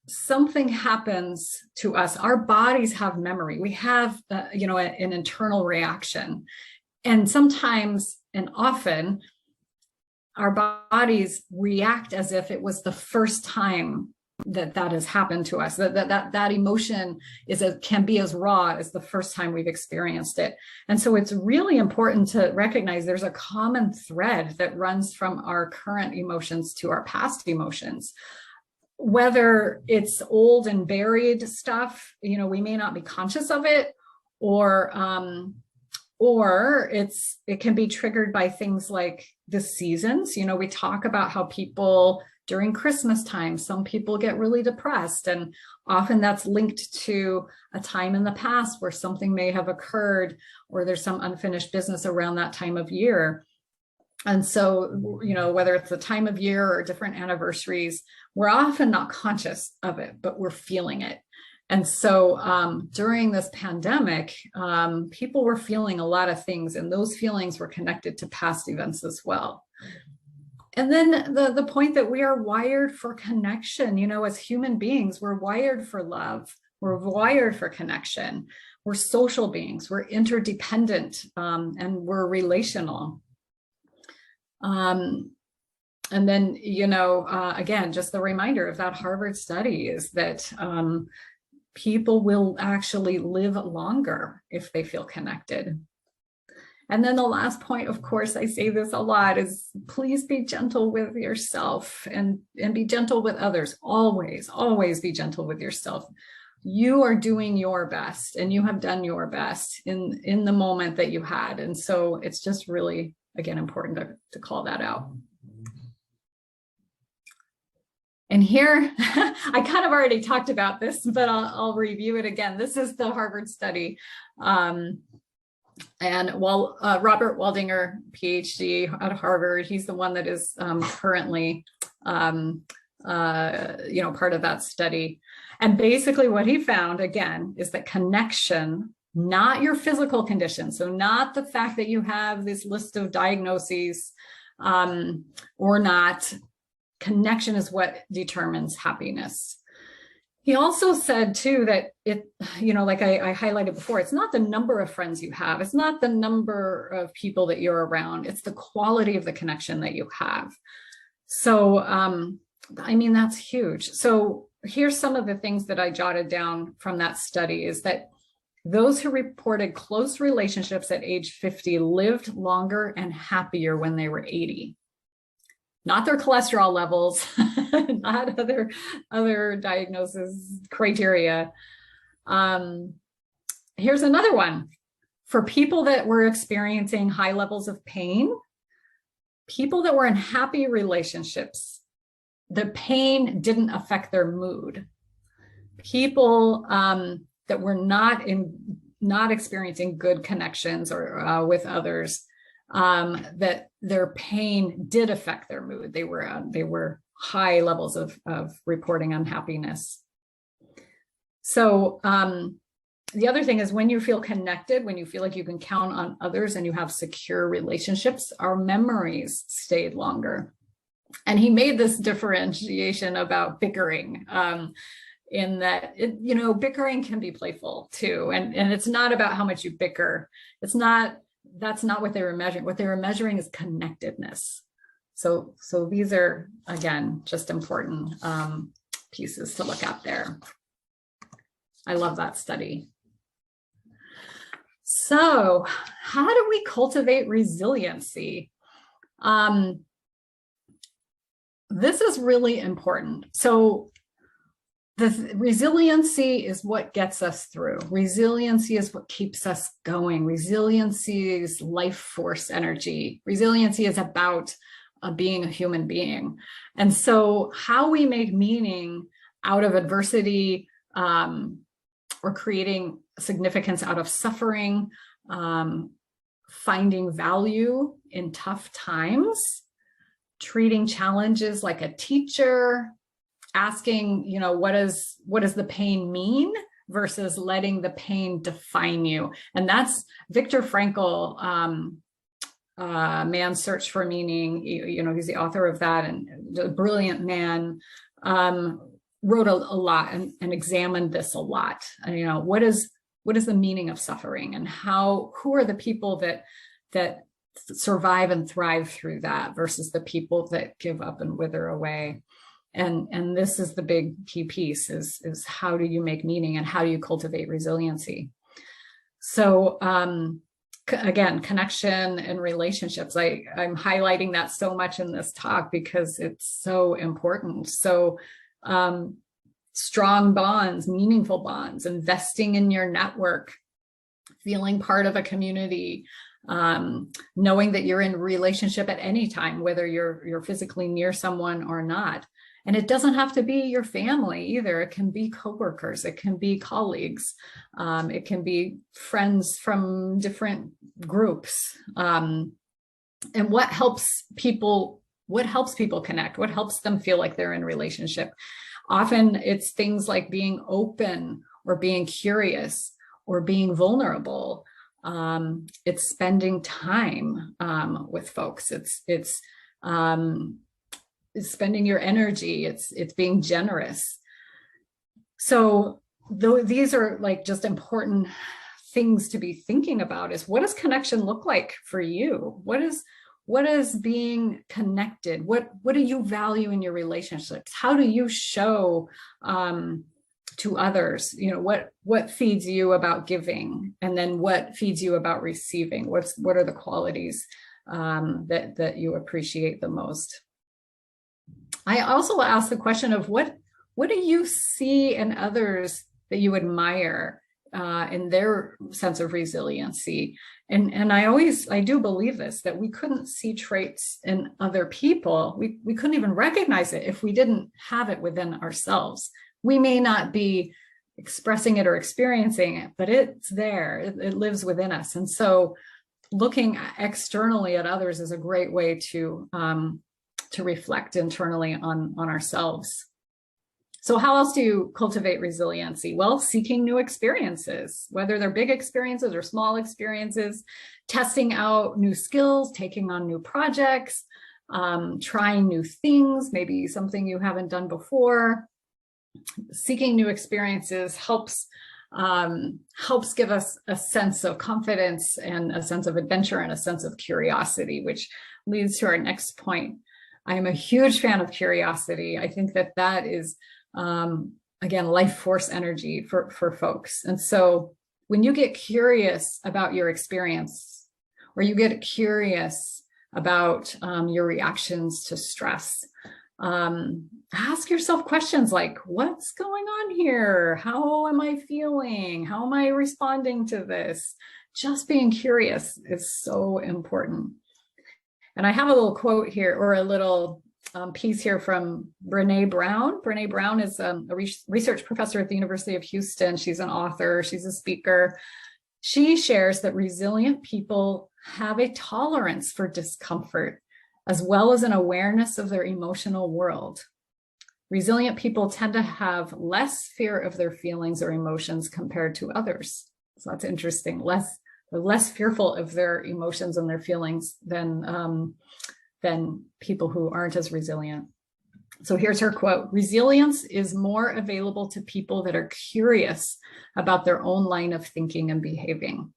something happens to us, our bodies have memory. We have, an internal reaction. And sometimes and often our bodies react as if it was the first time that has happened to us, that emotion can be as raw as the first time we've experienced it. And so it's really important to recognize there's a common thread that runs from our current emotions to our past emotions. Whether it's old and buried stuff, we may not be conscious of it, or it can be triggered by things like the seasons. We talk about how people during Christmas time, some people get really depressed, and often that's linked to a time in the past where something may have occurred or there's some unfinished business around that time of year. And so, whether it's the time of year or different anniversaries, we're often not conscious of it, but we're feeling it. And so during this pandemic, people were feeling a lot of things, and those feelings were connected to past events as well. And then the point that we are wired for connection, as human beings, we're wired for love. We're wired for connection. We're social beings. We're interdependent, and we're relational. And then, again, just the reminder of that Harvard study is that people will actually live longer if they feel connected. And then the last point, of course, I say this a lot, is please be gentle with yourself and be gentle with others. Always, always be gentle with yourself. You are doing your best and you have done your best in the moment that you had. And so it's just really, again, important to call that out. And here, I kind of already talked about this, but I'll review it again. This is the Harvard study. And Robert Waldinger, PhD at Harvard, he's the one that is currently, part of that study. And basically what he found, again, is that connection, not your physical condition. So not the fact that you have this list of diagnoses or not. Connection is what determines happiness. He also said too that like I highlighted before, it's not the number of friends you have. It's not the number of people that you're around. It's the quality of the connection that you have. So, that's huge. So here's some of the things that I jotted down from that study is that those who reported close relationships at age 50 lived longer and happier when they were 80. Not their cholesterol levels, not other diagnosis criteria. Here's another one. For people that were experiencing high levels of pain, people that were in happy relationships, the pain didn't affect their mood. People that were not experiencing good connections or with others, that their pain did affect their mood. They were high levels of reporting unhappiness. So the other thing is when you feel connected, when you feel like you can count on others and you have secure relationships, our memories stayed longer. And he made this differentiation about bickering, in that, bickering can be playful too. And it's not about how much you bicker. That's not what they were measuring. What they were measuring is connectedness. So these are, again, just important pieces to look at there. I love that study. So how do we cultivate resiliency? This is really important. So the resiliency is what gets us through. Resiliency is what keeps us going. Resiliency is life force energy. Resiliency is about being a human being. And so how we make meaning out of adversity, or creating significance out of suffering, finding value in tough times, treating challenges like a teacher, asking, what does the pain mean versus letting the pain define you. And that's Viktor Frankl, Man's Search for Meaning. He's the author of that, and a brilliant man, wrote a lot and examined this a lot. What is the meaning of suffering, and who are the people that survive and thrive through that versus the people that give up and wither away. And this is the big key piece is how do you make meaning and how do you cultivate resiliency? So again, connection and relationships. I'm highlighting that so much in this talk because it's so important. So strong bonds, meaningful bonds, investing in your network, feeling part of a community, knowing that you're in a relationship at any time, whether you're physically near someone or not. And it doesn't have to be your family either. It can be coworkers, it can be colleagues, it can be friends from different groups. And what helps people connect? What helps them feel like they're in a relationship? Often it's things like being open or being curious or being vulnerable. It's spending time with folks. It's spending your energy. It's being generous. So these are like just important things to be thinking about is what does connection look like for you? What is being connected? What do you value in your relationships? How do you show to others, what feeds you about giving, and then what feeds you about receiving? What are the qualities that you appreciate the most? I also ask the question of what do you see in others that you admire in their sense of resiliency? And I do believe this, that we couldn't see traits in other people. We couldn't even recognize it if we didn't have it within ourselves. We may not be expressing it or experiencing it, but it's there. It lives within us. And so looking externally at others is a great way to reflect internally on ourselves. So how else do you cultivate resiliency? Well, seeking new experiences, whether they're big experiences or small experiences, testing out new skills, taking on new projects, trying new things, maybe something you haven't done before. Seeking new experiences helps give us a sense of confidence and a sense of adventure and a sense of curiosity, which leads to our next point. I am a huge fan of curiosity. I think that is again, life force energy for folks. And so when you get curious about your experience, or you get curious about your reactions to stress, ask yourself questions like, what's going on here? How am I feeling? How am I responding to this? Just being curious is so important. And I have a little quote here, or a little piece here from Brene Brown. Brene Brown is a research professor at the University of Houston. She's an author, she's a speaker. She shares that resilient people have a tolerance for discomfort, as well as an awareness of their emotional world. Resilient people tend to have less fear of their feelings or emotions compared to others. So that's interesting. They're less fearful of their emotions and their feelings than people who aren't as resilient. So here's her quote: "Resilience is more available to people that are curious about their own line of thinking and behaving."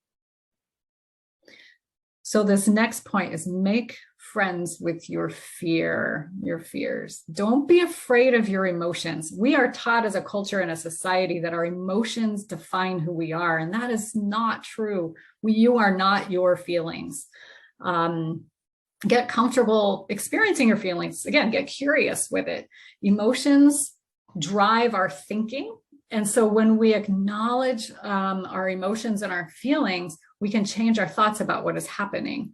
So this next point is make friends with your fears. Don't be afraid of your emotions. We are taught as a culture and a society that our emotions define who we are, and that is not true. You are not your feelings. Get comfortable experiencing your feelings. Again, get curious with it. Emotions drive our thinking. And so when we acknowledge our emotions and our feelings, we can change our thoughts about what is happening.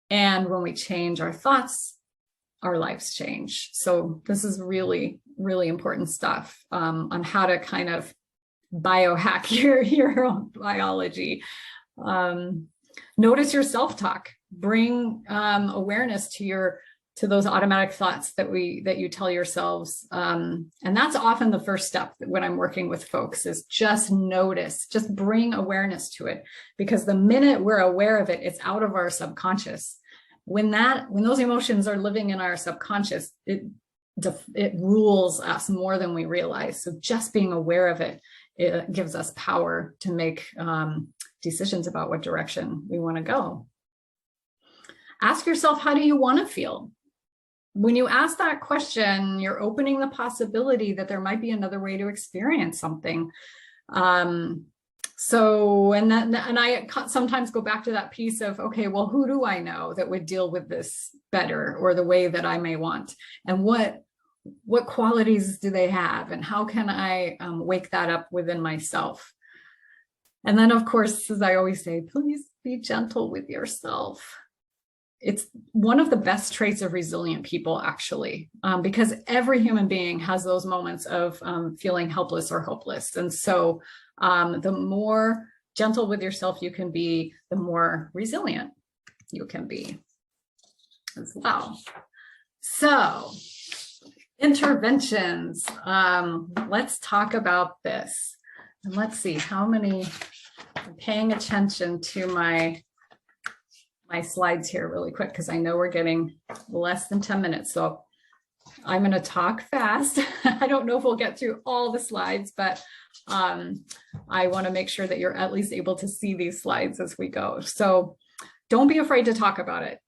And when we change our thoughts, our lives change. So this is really, really important stuff on how to kind of biohack your own biology. Notice your self-talk. Bring awareness to those automatic thoughts that you tell yourselves. And that's often the first step when I'm working with folks, is just notice, just bring awareness to it. Because the minute we're aware of it, it's out of our subconscious. When those emotions are living in our subconscious, it rules us more than we realize. So just being aware of it gives us power to make decisions about what direction we want to go. Ask yourself, how do you want to feel? When you ask that question, you're opening the possibility that there might be another way to experience something. And I sometimes go back to that piece of, okay, well, who do I know that would deal with this better, or the way that I may want? And what qualities do they have? And how can I wake that up within myself? And then, of course, as I always say, please be gentle with yourself. It's one of the best traits of resilient people, actually, because every human being has those moments of feeling helpless or hopeless. And so the more gentle with yourself you can be, the more resilient you can be as well. So interventions, let's talk about this. And let's see how many, I'm paying attention to my slides here really quick, because I know we're getting less than 10 minutes. So I'm going to talk fast. I don't know if we'll get through all the slides, but I want to make sure that you're at least able to see these slides as we go. So don't be afraid to talk about it.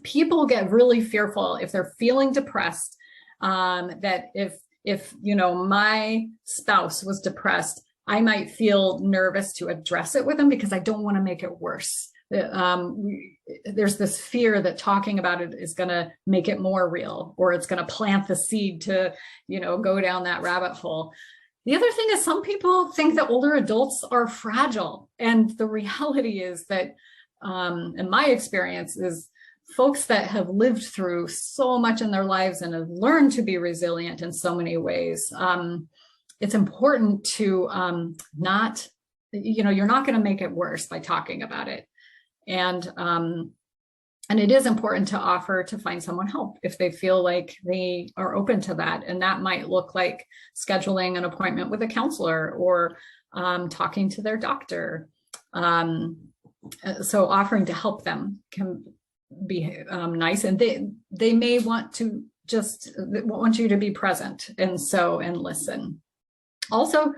People get really fearful if they're feeling depressed, that if my spouse was depressed, I might feel nervous to address it with them because I don't want to make it worse. There's this fear that talking about it is going to make it more real, or it's going to plant the seed to, go down that rabbit hole. The other thing is, some people think that older adults are fragile. And the reality is that, in my experience, is folks that have lived through so much in their lives and have learned to be resilient in so many ways. It's important to you're not going to make it worse by talking about it. And it is important to offer to find someone help if they feel like they are open to that. And that might look like scheduling an appointment with a counselor, or talking to their doctor. So offering to help them can be nice. And they may want to want you to be present and listen. Also,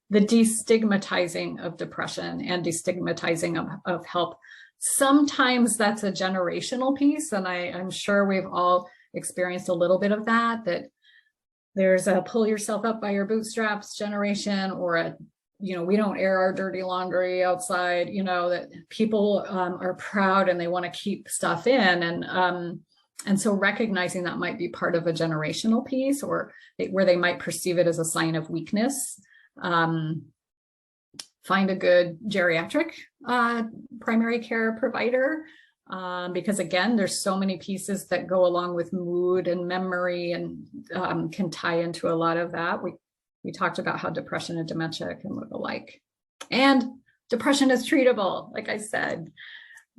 the destigmatizing of depression and destigmatizing of help. Sometimes that's a generational piece, and I'm sure we've all experienced a little bit of that There's a pull yourself up by your bootstraps generation, or a, we don't air our dirty laundry outside, that people are proud and they want to keep stuff in. And so recognizing that might be part of a generational piece, or where they might perceive it as a sign of weakness. Find a good geriatric primary care provider, because again, there's so many pieces that go along with mood and memory, and can tie into a lot of that. We talked about how depression and dementia can look alike, and depression is treatable. Like I said,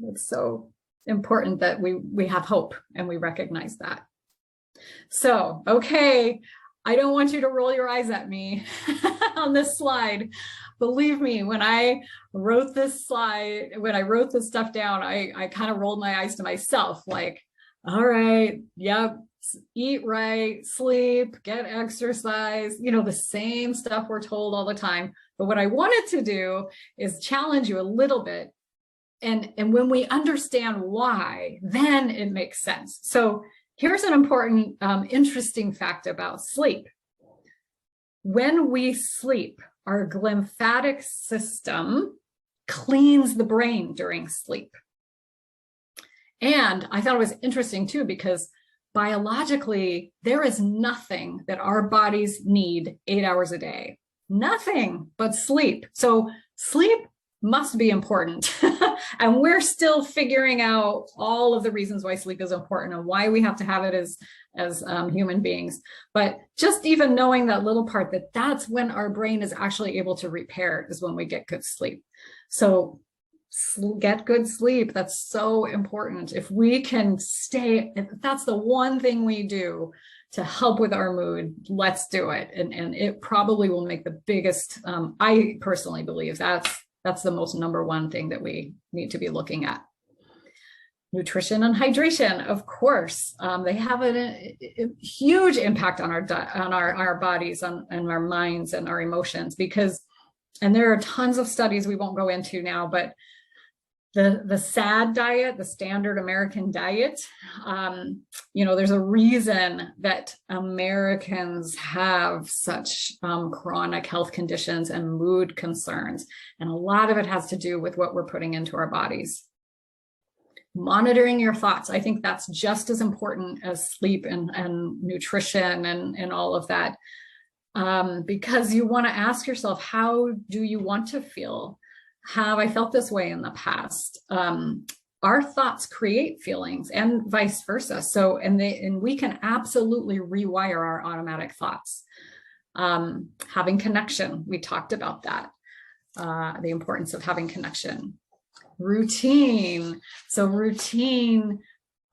it's so important that we have hope and we recognize that. So, okay, I don't want you to roll your eyes at me on this slide. Believe me, when I wrote this slide, when I wrote this stuff down, I kind of rolled my eyes to myself, like, all right, yep, eat right, sleep, get exercise, the same stuff we're told all the time. But what I wanted to do is challenge you a little bit. And when we understand why, then it makes sense. So here's an important, interesting fact about sleep. When we sleep, our glymphatic system cleans the brain during sleep. And I thought it was interesting too, because biologically, there is nothing that our bodies need 8 hours a day. Nothing but sleep. So sleep must be important. And we're still figuring out all of the reasons why sleep is important and why we have to have it as human beings. But just even knowing that little part, that's when our brain is actually able to repair, is when we get good sleep. So get good sleep. That's so important. If we can if that's the one thing we do to help with our mood, let's do it. And it probably will make the biggest, I personally believe that's the most number one thing that we need to be looking at. Nutrition and hydration, of course, they have a huge impact on our bodies, and our minds and our emotions, and there are tons of studies we won't go into now, but the SAD diet, the standard American diet, there's a reason that Americans have such chronic health conditions and mood concerns. And a lot of it has to do with what we're putting into our bodies. Monitoring your thoughts. I think that's just as important as sleep and nutrition and all of that. Because you want to ask yourself, how do you want to feel? Have I felt this way in the past? Our thoughts create feelings, and vice versa. So, and we can absolutely rewire our automatic thoughts. Having connection, we talked about that. The importance of having connection. Routine. So routine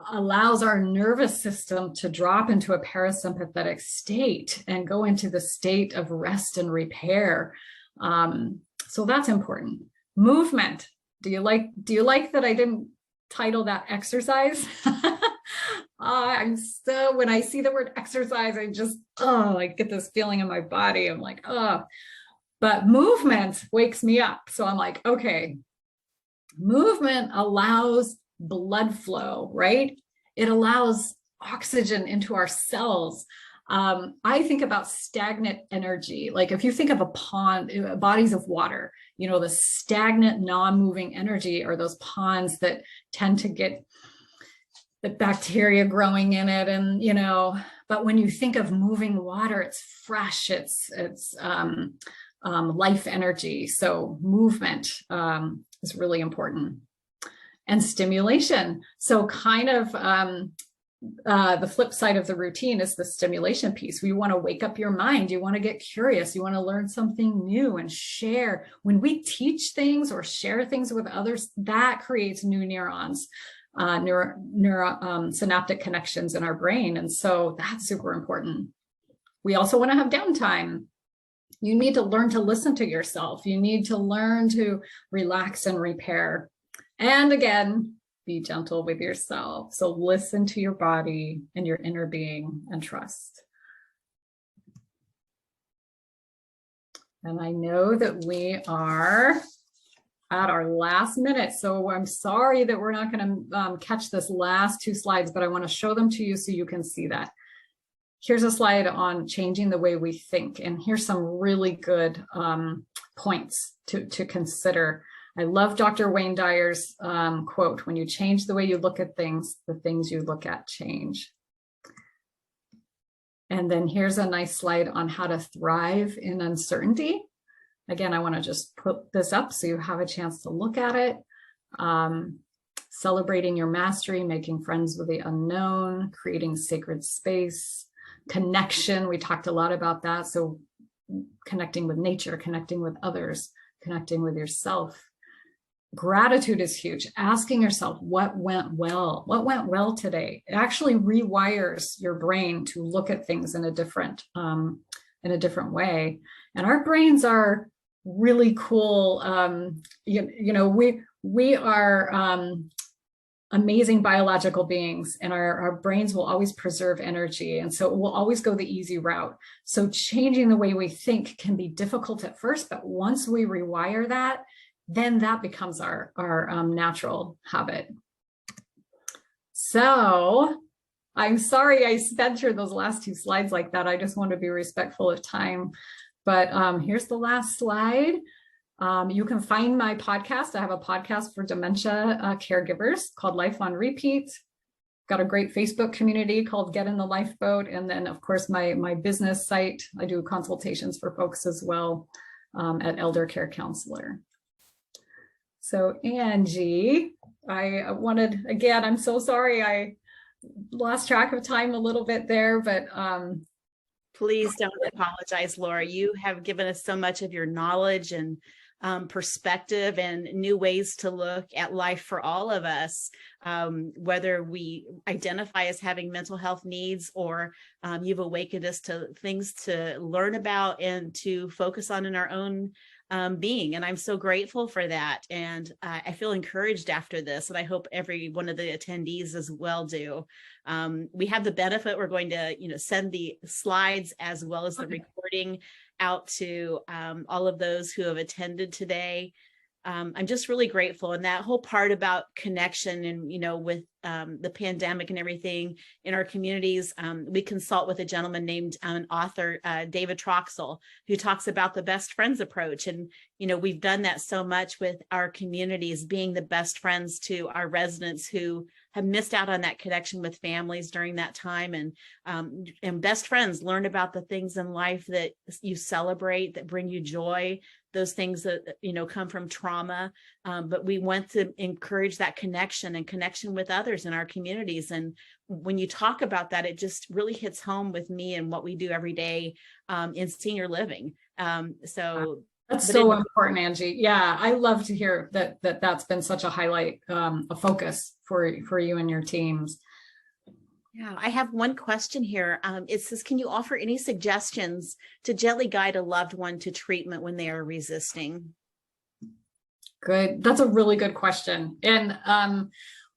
allows our nervous system to drop into a parasympathetic state and go into the state of rest and repair. So that's important. Movement. Do you like that I didn't title that exercise? I'm still, when I see the word exercise, I get this feeling in my body. I'm like, but movement wakes me up. So I'm like, okay, movement allows blood flow, right? It allows oxygen into our cells. I think about stagnant energy. Like if you think of a pond, bodies of water, the stagnant, non-moving energy are those ponds that tend to get the bacteria growing in it. And, but when you think of moving water, it's fresh, it's life energy. So movement is really important. And stimulation. So kind of the flip side of the routine is the stimulation piece. We want to wake up your mind. You want to get curious. You want to learn something new and share. When we teach things or share things with others, that creates new neurons, synaptic connections in our brain. And so that's super important. We also want to have downtime. You need to learn to listen to yourself. You need to learn to relax and repair. And again, be gentle with yourself. So listen to your body and your inner being and trust. And I know that we are at our last minute. So I'm sorry that we're not going to catch this last two slides, but I want to show them to you so you can see that. here's a slide on changing the way we think. And here's some really good points to consider. I love Dr. Wayne Dyer's quote, when you change the way you look at things, the things you look at change. And then here's a nice slide on how to thrive in uncertainty. Again, I want to just put this up so you have a chance to look at it. Celebrating your mastery, making friends with the unknown, creating sacred space, connection. We talked a lot about that. So connecting with nature, connecting with others, connecting with yourself. Gratitude is huge. Asking yourself what went well. What went well today? It actually rewires your brain to look at things in a different way. And our brains are really cool. We are amazing biological beings, and our brains will always preserve energy. And so it will always go the easy route. So changing the way we think can be difficult at first, but once we rewire that, then that becomes our natural habit. So I'm sorry I sped through those last two slides like that. I just want to be respectful of time. But here's the last slide. You can find my podcast. I have a podcast for dementia caregivers called Life on Repeat. Got a great Facebook community called Get in the Lifeboat. And then, of course, my business site. I do consultations for folks as well at Elder Care Counselor. So Angie, again, I'm so sorry I lost track of time a little bit there, but please don't apologize, Laura. You have given us so much of your knowledge and perspective and new ways to look at life for all of us, whether we identify as having mental health needs or you've awakened us to things to learn about and to focus on in our own being. And I'm so grateful for that. And I feel encouraged after this, and I hope every one of the attendees as well do. We have the benefit, we're going to, send the slides as well as the recording out to all of those who have attended today. I'm just really grateful. And that whole part about connection and, with the pandemic and everything in our communities, we consult with a gentleman named an author, David Troxel, who talks about the best friends approach. And, we've done that so much with our communities, being the best friends to our residents who have missed out on that connection with families during that time. And best friends learn about the things in life that you celebrate, that bring you joy, those things that, come from trauma. But we want to encourage that connection and connection with others in our communities. And when you talk about that, it just really hits home with me and what we do every day in senior living. That's so important, Angie. Yeah, I love to hear that's been such a highlight, a focus for you and your teams. Yeah, I have one question here. It says, can you offer any suggestions to gently guide a loved one to treatment when they are resisting? Good. That's a really good question. And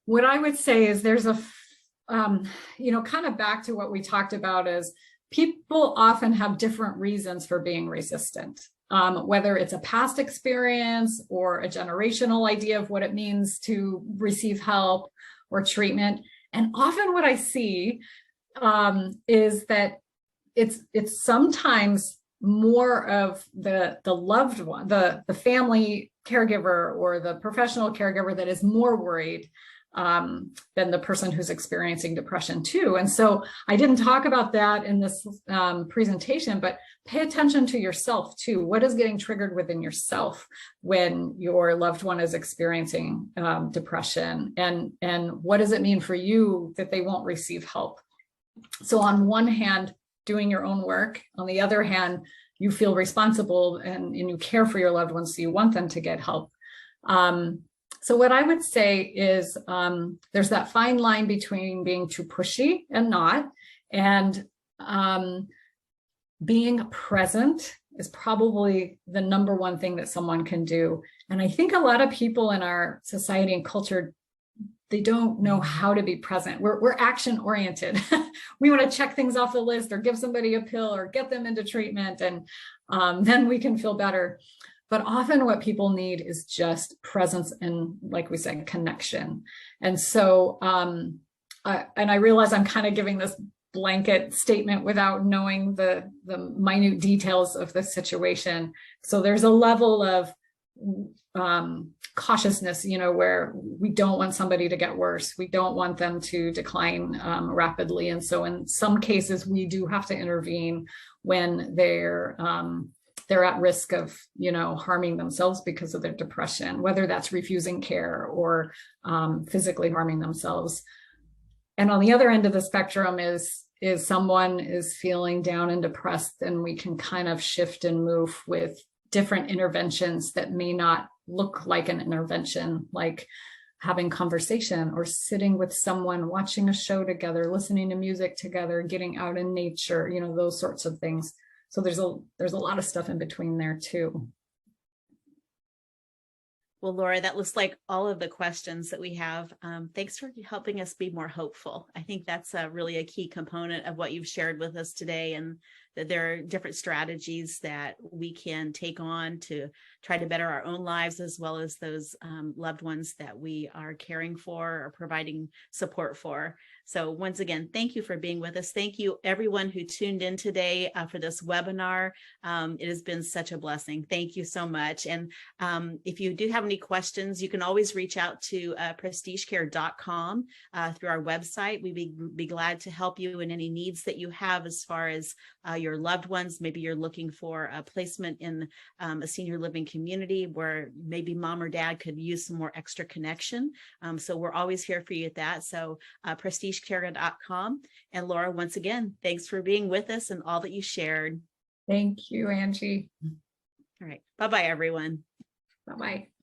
what I would say is there's a, kind of back to what we talked about is people often have different reasons for being resistant. Whether it's a past experience or a generational idea of what it means to receive help or treatment. And often what I see is that it's sometimes more of the loved one, the family caregiver or the professional caregiver that is more worried than the person who's experiencing depression too. And so I didn't talk about that in this presentation, but pay attention to yourself too. What is getting triggered within yourself when your loved one is experiencing depression? And what does it mean for you that they won't receive help? So on one hand, doing your own work. On the other hand, you feel responsible and you care for your loved ones, so you want them to get help. So what I would say is there's that fine line between being too pushy and not, and being present is probably the number one thing that someone can do. And I think a lot of people in our society and culture, they don't know how to be present. We're action oriented. We want to check things off the list or give somebody a pill or get them into treatment, and then we can feel better. But often what people need is just presence and, like we said, connection. And so, and I realize I'm kind of giving this blanket statement without knowing the minute details of the situation. So there's a level of cautiousness, where we don't want somebody to get worse. We don't want them to decline rapidly. And so in some cases, we do have to intervene when they're at risk of, harming themselves because of their depression, whether that's refusing care or physically harming themselves. And on the other end of the spectrum is someone is feeling down and depressed, and we can kind of shift and move with different interventions that may not look like an intervention, like having conversation or sitting with someone, watching a show together, listening to music together, getting out in nature, those sorts of things. So there's a lot of stuff in between there too. Well, Laura, that looks like all of the questions that we have. Thanks for helping us be more hopeful. I think that's really a key component of what you've shared with us today, and that there are different strategies that we can take on to try to better our own lives, as well as those loved ones that we are caring for or providing support for. So once again, thank you for being with us. Thank you, everyone who tuned in today for this webinar. It has been such a blessing. Thank you so much. And if you do have any questions, you can always reach out to prestigecare.com through our website. We'd be glad to help you in any needs that you have as far as your loved ones. Maybe you're looking for a placement in a senior living community where maybe mom or dad could use some more extra connection. So we're always here for you at that. So prestigecare.com. And Laura, once again, thanks for being with us and all that you shared. Thank you, Angie. All right. Bye-bye, everyone. Bye-bye.